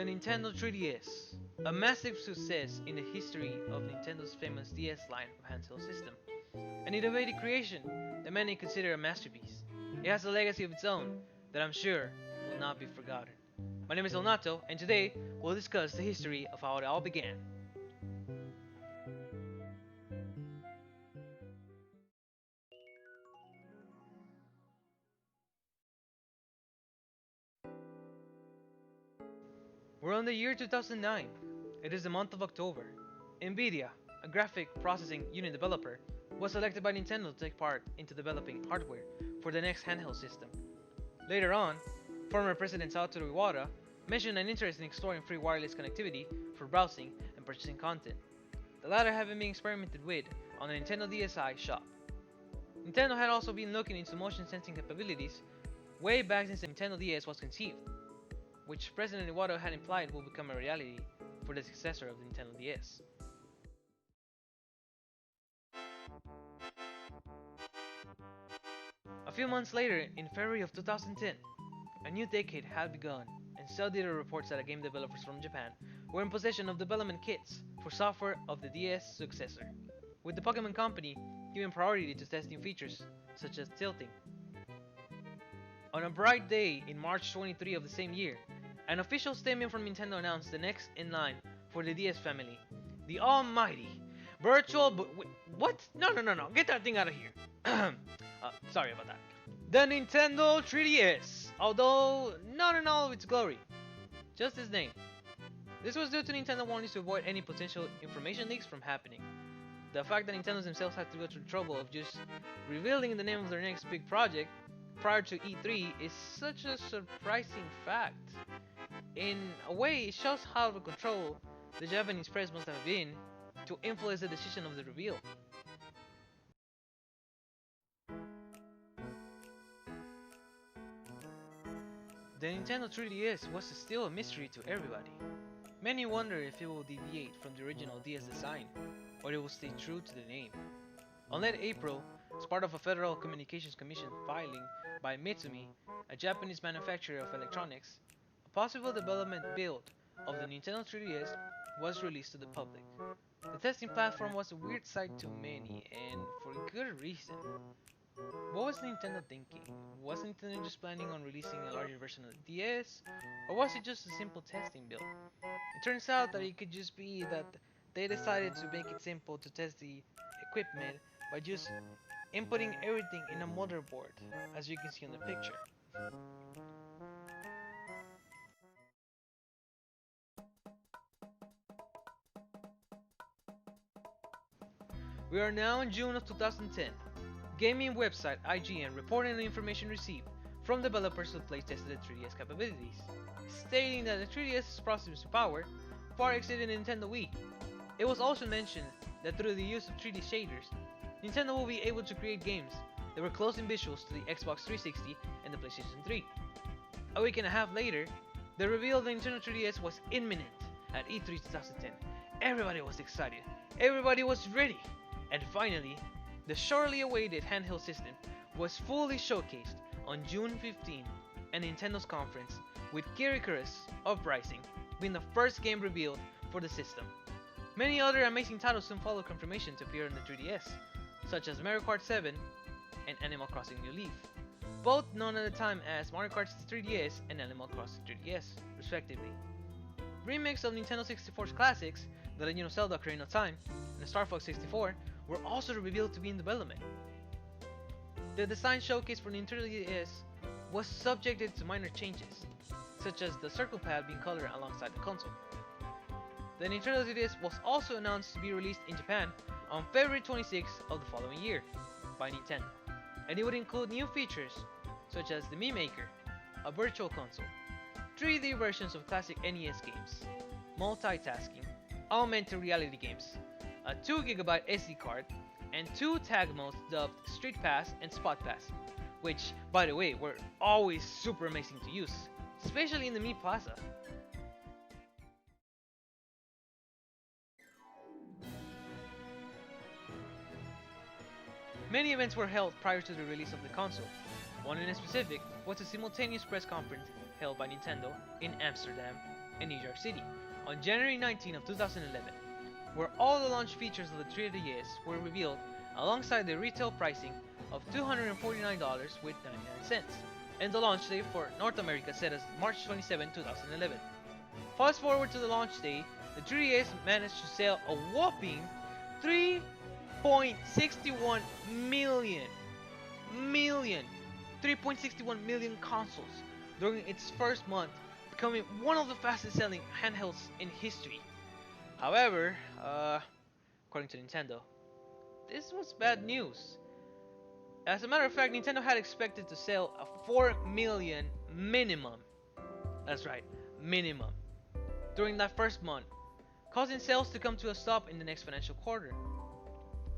The Nintendo 3DS, a massive success in the history of Nintendo's famous DS line of handheld system. An innovative creation that many consider a masterpiece. It has a legacy of its own that I'm sure will not be forgotten. My name is Elnato, and today we'll discuss the history of how it all began. We're on the year 2009. It is the month of October. Nvidia, a graphic processing unit developer, was selected by Nintendo to take part into developing hardware for the next handheld system. Later on, former President Satoru Iwata mentioned an interest in exploring free wireless connectivity for browsing and purchasing content, the latter having been experimented with on the Nintendo DSi shop. Nintendo had also been looking into motion sensing capabilities way back since the Nintendo DS was conceived, which President Iwata had implied will become a reality for the successor of the Nintendo DS. A few months later, in February of 2010, a new decade had begun, and so did the reports that game developers from Japan were in possession of development kits for software of the DS successor, with the Pokemon Company giving priority to testing features such as tilting. On a bright day in March 23 of the same year, an official statement from Nintendo announced the next in line for the DS family, the almighty virtual. What? No, no, no, no! Get that thing out of here. Sorry about that. The Nintendo 3DS, although not in all of its glory, just its name. This was due to Nintendo wanting to avoid any potential information leaks from happening. The fact that Nintendo themselves had to go through the trouble of just revealing the name of their next big project prior to E3 is such a surprising fact. In a way, it shows how out of control the Japanese press must have been to influence the decision of the reveal. The Nintendo 3DS was still a mystery to everybody. Many wonder if it will deviate from the original DS design, or it will stay true to the name. On late April, as part of a Federal Communications Commission filing by Mitsumi, a Japanese manufacturer of electronics, a possible development build of the Nintendo 3DS was released to the public. The testing platform was a weird sight to many, and for good reason. What was Nintendo thinking? Was Nintendo just planning on releasing a larger version of the DS? Or was it just a simple testing build? It turns out that it could just be that they decided to make it simple to test the equipment by just inputting everything in a motherboard, as you can see in the picture. We are now in June of 2010. Gaming website IGN reporting the information received from developers who playtested the 3DS capabilities, stating that the 3DS's processing power far exceeded Nintendo Wii. It was also mentioned that through the use of 3D shaders, Nintendo will be able to create games that were close in visuals to the Xbox 360 and the PlayStation 3. A week and a half later, the reveal of the Nintendo 3DS was imminent at E3 2010. Everybody was excited, everybody was ready, and finally, the shortly awaited handheld system was fully showcased on June 15 at Nintendo's conference, with Kiriku's Uprising being the first game revealed for the system. Many other amazing titles soon followed confirmation to appear on the 3DS, such as Mario Kart 7 and Animal Crossing New Leaf, both known at the time as Mario Kart 3DS and Animal Crossing 3DS, respectively. Remakes of Nintendo 64's classics, The Legend of Zelda: Ocarina of Time and Star Fox 64, were also revealed to be in development. The design showcase for Nintendo DS was subjected to minor changes, such as the circle pad being colored alongside the console. The Nintendo DS was also announced to be released in Japan on February 26th of the following year by Nintendo, and it would include new features such as the Mii Maker, a virtual console, 3D versions of classic NES games, multitasking, augmented reality games, a 2GB SD card, and two tag modes dubbed Street Pass and Spot Pass, which, by the way, were always super amazing to use, especially in the Mii Plaza. Many events were held prior to the release of the console. One in specific was a simultaneous press conference held by Nintendo in Amsterdam in New York City on January 19 of 2011, where all the launch features of the 3DS were revealed alongside the retail pricing of $249 with 99 cents, and the launch date for North America set as March 27, 2011. Fast forward to the launch day, the 3DS managed to sell a whopping 3.61 million 3.61 million consoles during its first month, becoming one of the fastest selling handhelds in history. However, according to Nintendo, this was bad news. As a matter of fact, Nintendo had expected to sell a 4 million minimum. That's right, minimum. During that first month, causing sales to come to a stop in the next financial quarter.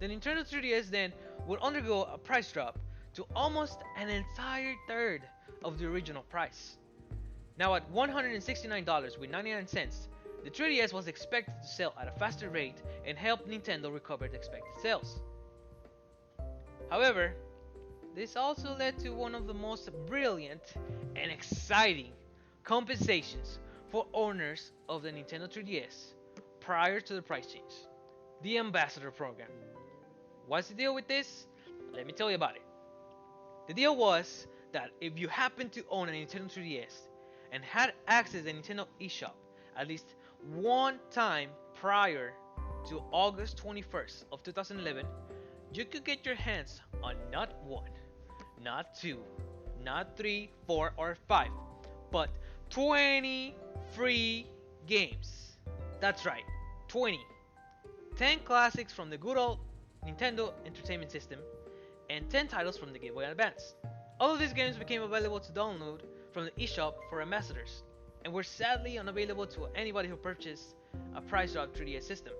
The Nintendo 3DS then would undergo a price drop to almost an entire third of the original price. Now at $169 with 99 cents, the 3DS was expected to sell at a faster rate and help Nintendo recover the expected sales. However, this also led to one of the most brilliant and exciting compensations for owners of the Nintendo 3DS prior to the price change: the Ambassador Program. What's the deal with this? Let me tell you about it. The deal was that if you happened to own a Nintendo 3DS and had access to the Nintendo eShop at least one time prior to August 21st of 2011, you could get your hands on not one, not two, not three, four, or five, but 20 free games. That's right, 20. 10 classics from the good old Nintendo Entertainment System, and 10 titles from the Game Boy Advance. All of these games became available to download from the eShop for ambassadors, and were sadly unavailable to anybody who purchased a price drop 3DS system.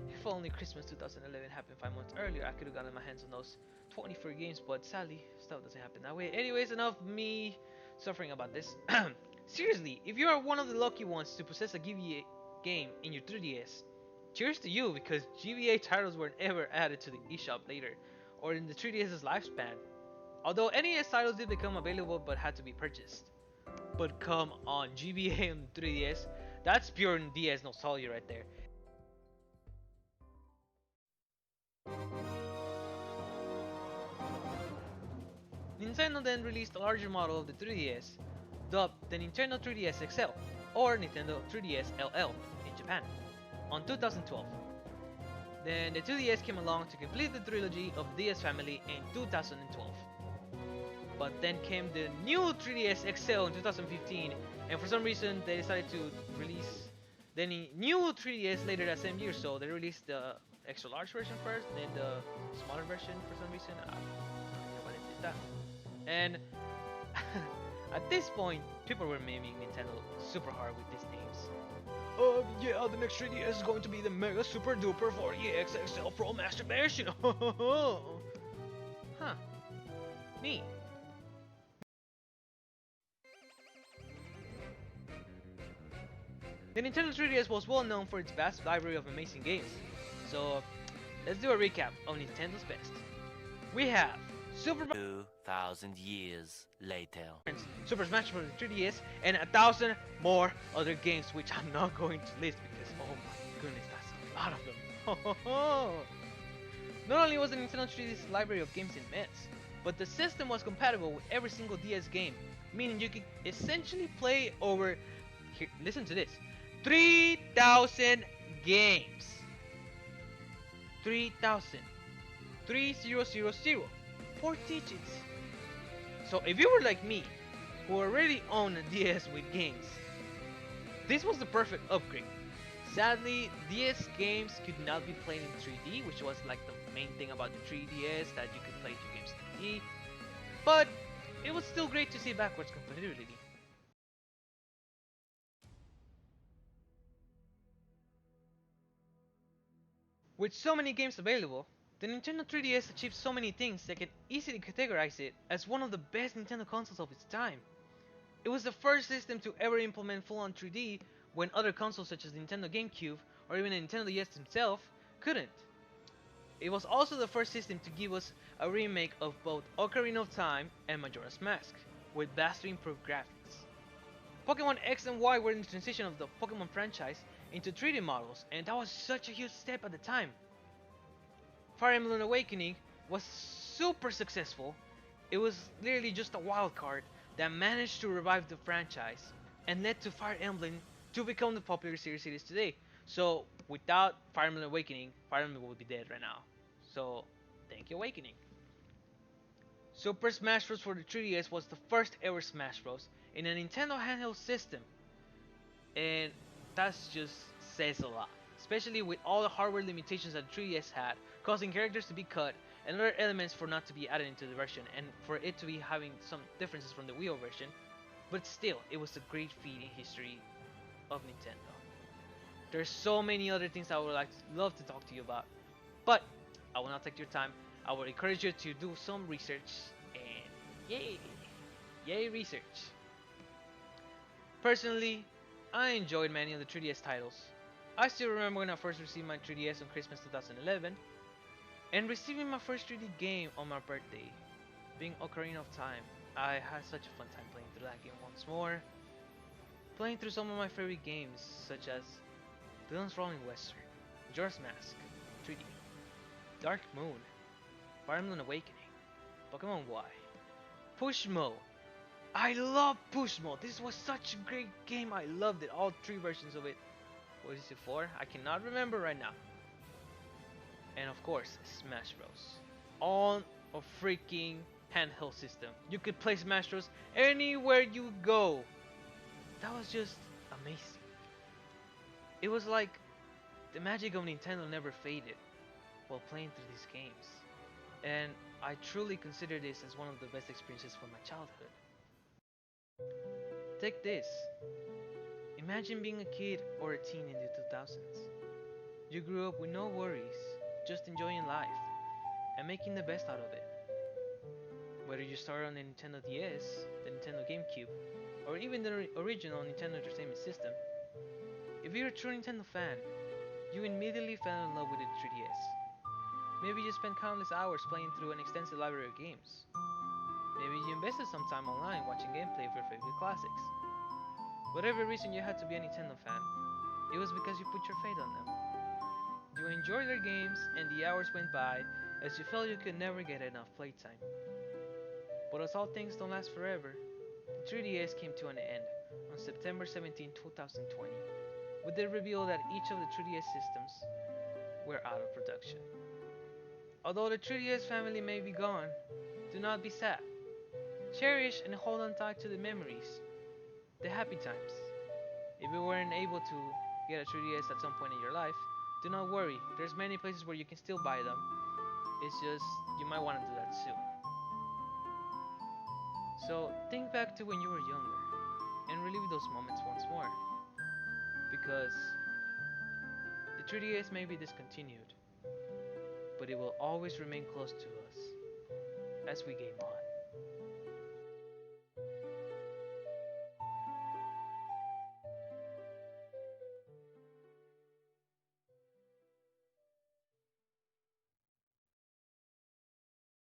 If only Christmas 2011 happened 5 months earlier, I could have gotten my hands on those 20 free games, but sadly, stuff doesn't happen that way. Anyways, enough of me suffering about this. Seriously, if you are one of the lucky ones to possess a GBA game in your 3DS, cheers to you, because GBA titles were never added to the eShop later, or in the 3DS's lifespan. Although NES titles did become available but had to be purchased. But come on, GBA on the 3DS, that's pure DS nostalgia right there. Nintendo then released a larger model of the 3DS, dubbed the Nintendo 3DS XL, or Nintendo 3DS LL in Japan, on 2012. Then the 2DS came along to complete the trilogy of the DS family in 2012. But then came the new 3DS XL in 2015, and for some reason they decided to release the new 3DS later that same year, so they released the extra large version first, then the smaller version for some reason. I don't know why they did that. And at this point, people were memeing Nintendo super hard with these names. Yeah, the next 3DS is going to be the Mega Super Duper 40X XL Pro Master Version. Huh. Me. The Nintendo 3DS was well known for its vast library of amazing games. So, let's do a recap of Nintendo's best. We have Super Mario 2,000 years later. Super Smash Bros. 3DS, and 1,000 more other games, which I'm not going to list because, oh my goodness, that's a lot of them. Not only was the Nintendo 3DS library of games immense, but the system was compatible with every single DS game, meaning you could essentially play over, here, listen to this, 3,000 games. 3,000. 3000. 4 digits. So if you were like me, who already owned a DS with games, this was the perfect upgrade. Sadly, DS games could not be played in 3D, which was like the main thing about the 3DS, that you could play 2 games in 3D. But it was still great to see backwards compatibility. With so many games available, the Nintendo 3DS achieved so many things that can easily categorize it as one of the best Nintendo consoles of its time. It was the first system to ever implement full-on 3D when other consoles such as Nintendo GameCube or even Nintendo DS himself couldn't. It was also the first system to give us a remake of both Ocarina of Time and Majora's Mask, with vastly improved graphics. Pokemon X and Y were in the transition of the Pokemon franchise into 3D models, and that was such a huge step at the time. Fire Emblem Awakening was super successful. It was literally just a wild card that managed to revive the franchise and led to Fire Emblem to become the popular series it is today. So without Fire Emblem Awakening, Fire Emblem would be dead right now. So thank you Awakening. Super Smash Bros. For the 3DS was the first ever Smash Bros. In a Nintendo handheld system, and that's just says a lot. Especially with all the hardware limitations that 3DS had, causing characters to be cut and other elements for not to be added into the version, and for it to be having some differences from the Wii U version. But still, it was a great feat in history of Nintendo. There's so many other things I would love to talk to you about, but I will not take your time. I would encourage you to do some research, and yay research. Personally, I enjoyed many of the 3DS titles. I still remember when I first received my 3DS on Christmas 2011, and receiving my first 3D game on my birthday. Being Ocarina of Time, I had such a fun time playing through that game once more. Playing through some of my favorite games, such as Dylan's Rolling Western, Majora's Mask, 3D, Dark Moon, Fire Emblem Awakening, Pokemon Y, Pushmo. I love Pushmo. This was such a great game. I loved it. All three versions of it. What is it for? I cannot remember right now. And of course, Smash Bros. On a freaking handheld system. You could play Smash Bros. Anywhere you go. That was just amazing. It was like the magic of Nintendo never faded while playing through these games. And I truly consider this as one of the best experiences from my childhood. Take this. Imagine being a kid or a teen in the 2000s. You grew up with no worries, just enjoying life and making the best out of it. Whether you started on the Nintendo DS, the Nintendo GameCube, or even the original Nintendo Entertainment System, if you're a true Nintendo fan, you immediately fell in love with the 3DS. Maybe you spent countless hours playing through an extensive library of games. Maybe you invested some time online watching gameplay of your favorite classics. Whatever reason you had to be a Nintendo fan, it was because you put your faith on them. You enjoyed their games, and the hours went by as you felt you could never get enough playtime. But as all things don't last forever, the 3DS came to an end on September 17, 2020, with the reveal that each of the 3DS systems were out of production. Although the 3DS family may be gone, do not be sad. Cherish and hold on tight to the memories, the happy times. If you weren't able to get a 3DS at some point in your life, do not worry. There's many places where you can still buy them. It's just you might want to do that soon. So think back to when you were younger and relive those moments once more. Because the 3DS may be discontinued, but it will always remain close to us as we game on.